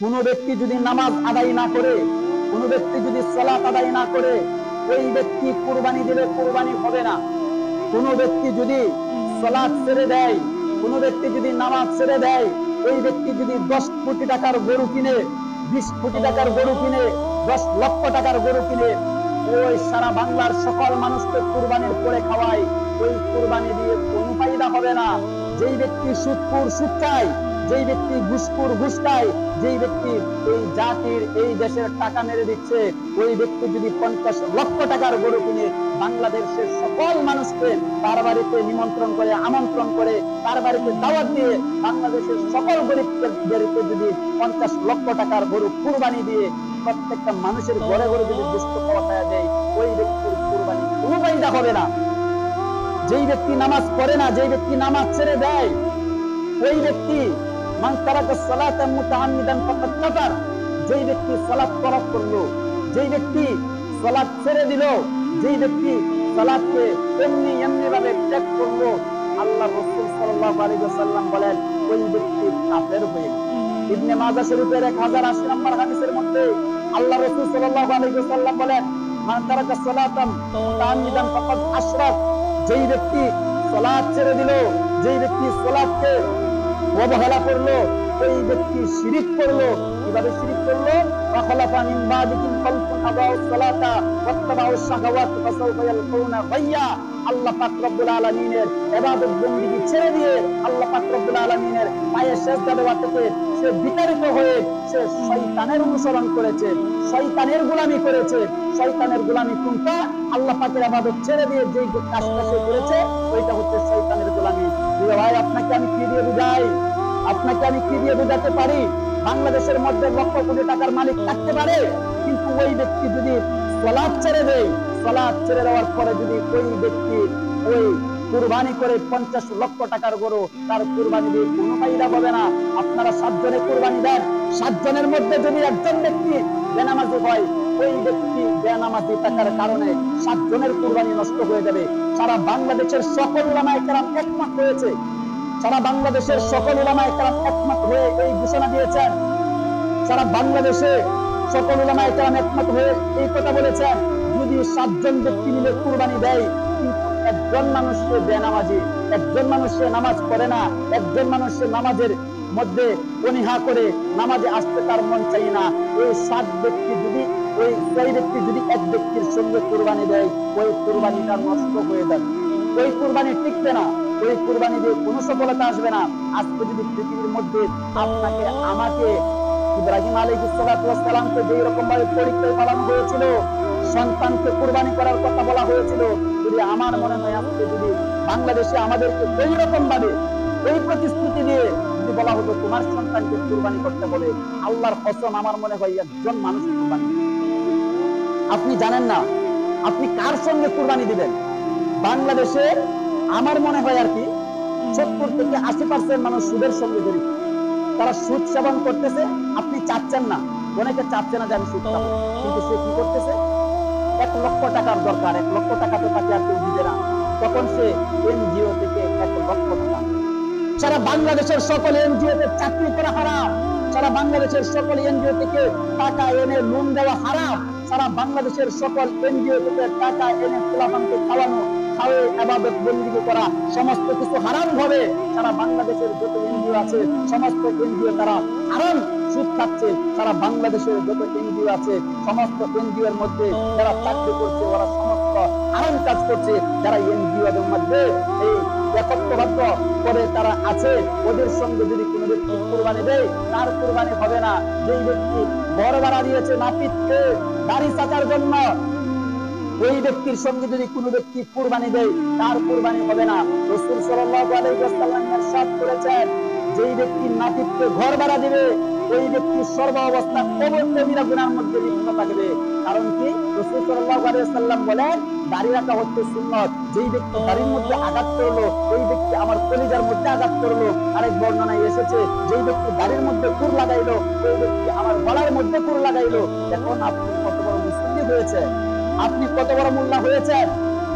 কোন ব্যক্তি যদি নামাজ আদায় না করে, কোন ব্যক্তি যদি সালাত আদায় না করে, ওই ব্যক্তি কুরবানি দিলে কুরবানি হবে না। কোন ব্যক্তি যদি সালাত ছেড়ে দেয়, কোন ব্যক্তি যদি নামাজ ছেড়ে দেয়, ওই ব্যক্তি যদি 10 কোটি টাকার গরু কিনে, 20 কোটি টাকার গরু কিনে, 10 লক্ষ টাকার গরু কিনে, ওই সারা বাংলার সকল মানুষকে কুরবানির পরে খাওয়ায়, ওই কুরবানি দিয়ে কোনো ফায়দা হবে না। যেই ব্যক্তি সুদখোর সুদ খায়, যেই ব্যক্তি ঘুষখোর ঘুষ খায়, যেই ব্যক্তি এই জাতির এই দেশের টাকা মেরে দিচ্ছে, ওই ব্যক্তি যদি 50 লক্ষ টাকার গরু কিনে বাংলাদেশের সকল মানুষকে তার বাড়িতে নিমন্ত্রণ করে, আমন্ত্রণ করে, তার বাড়িতে দাওয়াত দিয়ে বাংলাদেশের সকল গরিবদেরকে যদি 50 লক্ষ টাকার গরু কুরবানি দিয়ে প্রত্যেকটা মানুষের ঘরে ঘরে যদি দুষ্ট পৌঁছায় দেয়, ওই ব্যক্তির কুরবানি কোনো ফায়দা হবে না। যেই ব্যক্তি নামাজ পড়ে না, যেই ব্যক্তি নামাজ ছেড়ে দেয়, ওই ব্যক্তি মান তারাকা সালাতা মুতাআম্মিদান ফাকাদ কাফার, যেই ব্যক্তি সালাত তরক করলো, যেই ব্যক্তি সালাত ছেড়ে দিল, যেই ব্যক্তি সালাতকে এমনি ভাবে ত্যাগ করলো, আল্লাহর রাসূল সাল্লাল্লাহু আলাইহি ওয়াসাল্লাম বলেন ওই ব্যক্তি কাফের হয়ে গেল। ইবনে মাজাহ শরীফের 1080 নম্বর হাদিসের মধ্যে আল্লাহর রাসূল সাল্লাল্লাহু আলাইহি ওয়াসাল্লাম বলেন মান তারাকা সালাতান মুতাআম্মিদান ফাকাদ আশরাক, যেই ব্যক্তি সালাত ছেড়ে দিল, যেই ব্যক্তি সালাতকে অবহেলা করলো, ওই ব্যক্তি শিরিক করলো। কিভাবে শিরিক করলো? ওয়াখালাফা মিন বাদিকুম খালফুন আদাউস সালাতা ওয়াত্তাবাউশ শাহাওয়াত ফাসাউফা ইয়ালকুনা গায়্যা। আল্লাহ পাক রব্বুল আলামিনের ইবাদত বندگی ছেড়ে দিয়ে আল্লাহ পাক রব্বুল আলামিনের পায়ে সিজদা দেওয়া থেকে সে বিতাড়িত হয়ে সে শয়তানের অনুসরণ করেছে, শয়তানের গোলামি করেছে। শয়তানের গোলামি কোনটা? আল্লাহ পাকের ইবাদত ছেড়ে দিয়ে যেই কাজটা সে করেছে, ওইটা হচ্ছে শয়তানের গোলামি। প্রিয় ভাই, আপনাকে আমি কি দিয়ে বুঝাই? আপনাকে আমি কি দিয়ে বোঝাতে পারি? বাংলাদেশের মধ্যে লক্ষ কোটি টাকার মালিক থাকতে পারে, কিন্তু ওই ব্যক্তি যদি সালাত ছেড়ে দেয়, সালাত ছেড়ে দেওয়ার পরে যদি ওই ব্যক্তি ওই কুরবানি করে 50 লক্ষ টাকার গরু, তার কুরবানি দিয়ে কোনো ফায়দা হবে না। আপনারা 7 জনে কুরবানি দেন, 7 জনের মধ্যে যদি একজন ব্যক্তি বেনামাজি হয়, ওই ব্যক্তি বেনামাজি থাকার কারণে 7 জনের কুরবানি নষ্ট হয়ে যাবে। সারা বাংলাদেশের সকল উলামায়ে কেরাম একমত হয়েছে, সারা বাংলাদেশের সকল উলামায়ে কেরাম একমত হয়ে এই ঘোষণা দিয়েছেন। সারা বাংলাদেশে সকল উলামায়ে কেরাম একমত হয়ে এই কথা বলেছেন, যদি 7 জন ব্যক্তি মিলে কুরবানি দেয়, কিন্তু একজন মানুষ সে বেনামাজি, একজন মানুষ সে নামাজ পড়ে না, একজন মানুষ সে নামাজের মধ্যে অনীহা করে, নামাজে আসতে তার মন চাই না, ওই 7 ব্যক্তি যদি ওই 6 ব্যক্তি যদি এক ব্যক্তির সঙ্গে কুরবানি দেয়, ওই কুরবানিটা নষ্ট হয়ে যাবে, ওই কুরবানি টিকবে না, ওই কুরবানি দিয়ে কোনো সফলতা আসবে না। আজকে যদি পৃথিবীর মধ্যে আপনাকে আমাকে ইব্রাহিম আলাইহিস সালাতু ওয়াস সালামকে যেই রকম ভাবে পরীক্ষায় পালন হয়েছিল, সন্তানকে কুরবানি করার কথা বলা হয়েছিল, যদি আমার মনে হয় আজকে যদি বাংলাদেশে আমাদেরকে ওই রকম ভাবে ওই প্রতিশ্রুতি দিয়ে যদি বলা হতো তোমার সন্তানকে কুরবানি করতে বলে, আল্লাহর কসম আমার মনে হয় একজন মানুষ কুরবানি। আপনি জানেন না আপনি কার সঙ্গে কুরবানি দিবেন। বাংলাদেশে আমার মনে হয় আর কি 70 থেকে 80% মানুষ সুদের সঙ্গে জড়িত। তারা সুদ সেবন করতেছে, আপনি চাচ্ছেন না, অনেকে চাচ্ছে না যে আমি সুদ খাবো, কিন্তু সে কি করতেছে? 1 লক্ষ টাকার দরকার, 1 লক্ষ টাকা তো তাকে আর কেউ দিবে না, তখন সে এনজিও থেকে 1 লক্ষ টাকা। সারা বাংলাদেশের সকল এনজিও তে চাকরি করা হারাম, সারা বাংলাদেশের সকল এনজিও থেকে টাকা এনে লোন দেওয়া হারাম, সারা বাংলাদেশের সকল এনজিও থেকে টাকা এনে পোলাপানকে খাওয়ানো, খাওয়ে ইবাদত বندگی করা, সমস্ত কিছু হারাম ভাবে সারা বাংলাদেশের যত এনজিও আছে সমস্ত এনজিও তারা হারাম সুদ খাচ্ছে। সারা বাংলাদেশের যত এনজিও আছে সমস্ত এনজিও এর মধ্যে যারা চাকরি করছে ওরা সমস্ত হারাম কাজ করছে। যারা এনজিও এর মধ্যে এই একত্রবদ্ধ করে তারা আছে, ওদের সঙ্গে যদি কোনো ব্যক্তি কুরবানি দেয়, তার কুরবানি হবে না। যেই ব্যক্তি ঘর ভাড়া দিয়েছে নাপিতকে দাড়ি চাচার জন্য, ওই ব্যক্তির সঙ্গে যদি কোনো ব্যক্তি কুরবানি দেয়, তার কুরবানি হবে না। রাসূল সাল্লাল্লাহু আলাইহি ওয়াসাল্লাম ইরশাদ করেছেন, যেই ব্যক্তি নাপিতকে ঘর ভাড়া দিবে, ওই ব্যক্তি সর্ব অবস্থা কবিরা গুনাহের মধ্যে লিপ্ত থাকবে। কারণ কি? রাসূল সাল্লাল্লাহু আলাইহি ওয়াসাল্লাম বলেন, দাড়ি রাখা হচ্ছে সুন্নাত। যেই ব্যক্তি দাড়ির মধ্যে আঘাত করলো, ওই ব্যক্তি আমার কলিজার মধ্যে আঘাত করলো। আরেক বর্ণনায় এসেছে, যেই ব্যক্তি দাড়ির মধ্যে কুর লাগাইলো, ওই ব্যক্তি আমার গলার মধ্যে কুর লাগাইলো। এখন আপনি কত বড় মুসলিম হয়েছে, আপনি কত বড় মোল্লা হয়েছেন,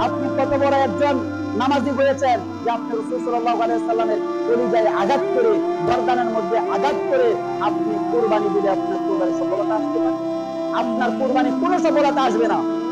আপনি কত বড় একজন নামাজি হয়েছেন যে আপনি রাসূল সাল্লাল্লাহু আলাইহি ওয়াসাল্লামের কলিজায় আঘাত করে, গর্দানের মধ্যে আঘাত করে আপনি কুরবানি দিলে আপনার কুরবানি সফলতা আসতে পারে? আপনার কুরবানি কোনো সফলতা আসবে না।